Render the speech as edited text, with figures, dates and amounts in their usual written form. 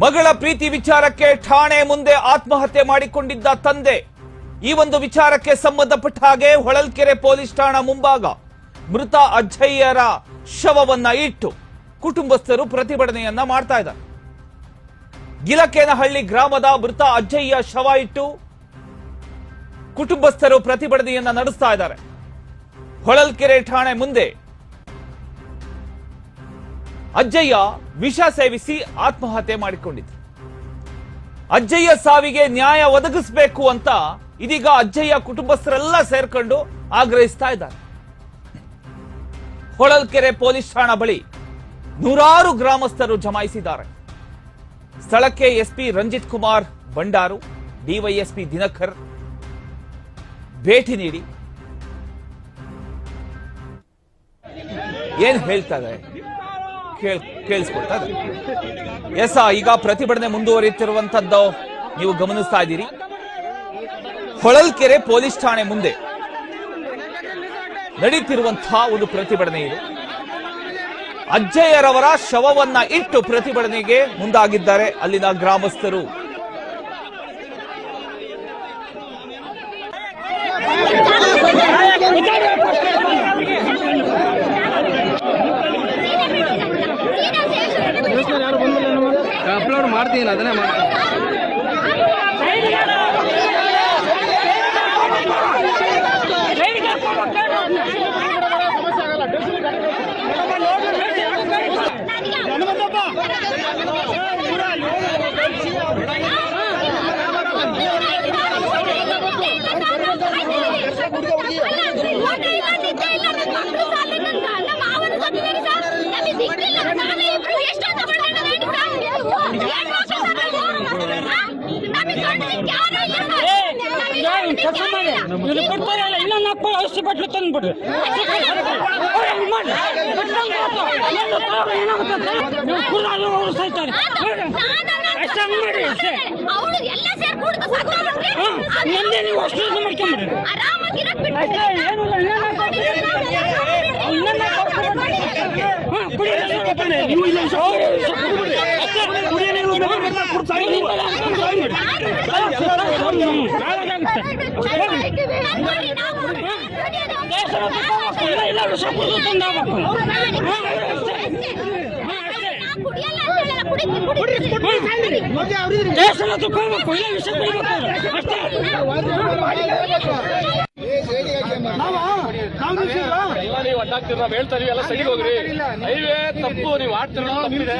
ಮಗಳ ಪ್ರೀತಿ ವಿಚಾರಕ್ಕೆ ಠಾಣೆ ಮುಂದೆ ಆತ್ಮಹತ್ಯೆ ಮಾಡಿಕೊಂಡಿದ್ದ ತಂದೆ. ಈ ಒಂದು ವಿಚಾರಕ್ಕೆ ಸಂಬಂಧಪಟ್ಟ ಹಾಗೆ ಹೊಳಲ್ಕೆರೆ ಪೊಲೀಸ್ ಠಾಣಾ ಮುಂಭಾಗ ಮೃತ ಅಜ್ಜಯ್ಯರ ಶವವನ್ನ ಇಟ್ಟು ಕುಟುಂಬಸ್ಥರು ಪ್ರತಿಭಟನೆಯನ್ನ ಮಾಡ್ತಾ ಇದ್ದಾರೆ. ಗಿಲಕೇನಹಳ್ಳಿ ಗ್ರಾಮದ ಮೃತ ಅಜ್ಜಯ್ಯ ಶವ ಇಟ್ಟು ಕುಟುಂಬಸ್ಥರು ಪ್ರತಿಭಟನೆಯನ್ನ ನಡೆಸ್ತಾ ಇದ್ದಾರೆ. ಹೊಳಲ್ಕೆರೆ ಠಾಣೆ ಮುಂದೆ ಅಜ್ಜಯ್ಯ ವಿಷ ಸೇವಿಸಿ ಆತ್ಮಹತ್ಯೆ ಮಾಡಿಕೊಂಡಿದ್ರು. ಅಜ್ಜಯ್ಯ ಸಾವಿಗೆ ನ್ಯಾಯ ಒದಗಿಸಬೇಕು ಅಂತ ಇದೀಗ ಅಜ್ಜಯ್ಯ ಕುಟುಂಬಸ್ಥರೆಲ್ಲ ಸೇರ್ಕೊಂಡು ಆಗ್ರಹಿಸ್ತಾ ಇದ್ದಾರೆ. ಹೊಳಲ್ಕೆರೆ ಪೊಲೀಸ್ ಠಾಣಾ ಬಳಿ ನೂರಾರು ಗ್ರಾಮಸ್ಥರು ಜಮಾಯಿಸಿದ್ದಾರೆ. ಸ್ಥಳಕ್ಕೆ ಎಸ್ಪಿ ರಂಜಿತ್ ಕುಮಾರ್ ಬಂಡಾರು, ಡಿವೈಎಸ್ಪಿ ದಿನಕರ್ ಭೇಟಿ ನೀಡಿ ಏನ್ ಹೇಳ್ತಾ ಇದ್ದಾರೆ ಕೇಳಿಸ್ಕೊಳ್ತಾ ಇದ್ದಾರೆ. ಈಗ ಪ್ರತಿಭಟನೆ ಮುಂದುವರಿಯುತ್ತಿರುವಂತದ್ದು ನೀವು ಗಮನಿಸ್ತಾ ಇದ್ದೀರಿ. ಹೊಳಲ್ಕೆರೆ ಪೊಲೀಸ್ ಠಾಣೆ ಮುಂದೆ ನಡೀತಿರುವಂತಹ ಒಂದು ಪ್ರತಿಭಟನೆ ಇದು. ಅಜ್ಜಯ್ಯರವರ ಶವವನ್ನ ಇಟ್ಟು ಪ್ರತಿಭಟನೆಗೆ ಮುಂದಾಗಿದ್ದಾರೆ ಅಲ್ಲಿನ ಗ್ರಾಮಸ್ಥರು. ಅಪ್ಲೋಡ್ ಮಾಡ್ತೀನಿ ಅದನ್ನೇ ಮಾಡ್ತೀನಿ. ನೀವು ಅಡ್ಡಾಗ್ತಿರ ಹೇಳ್ತಾ ಎಲ್ಲ ಸೈಡ್ ಹೋಗ್ರಿ. ಹೈವೇ ತಪ್ಪು, ನೀವು ಆಡ್ತಿರೋ ತಪ್ಪಿದೆ.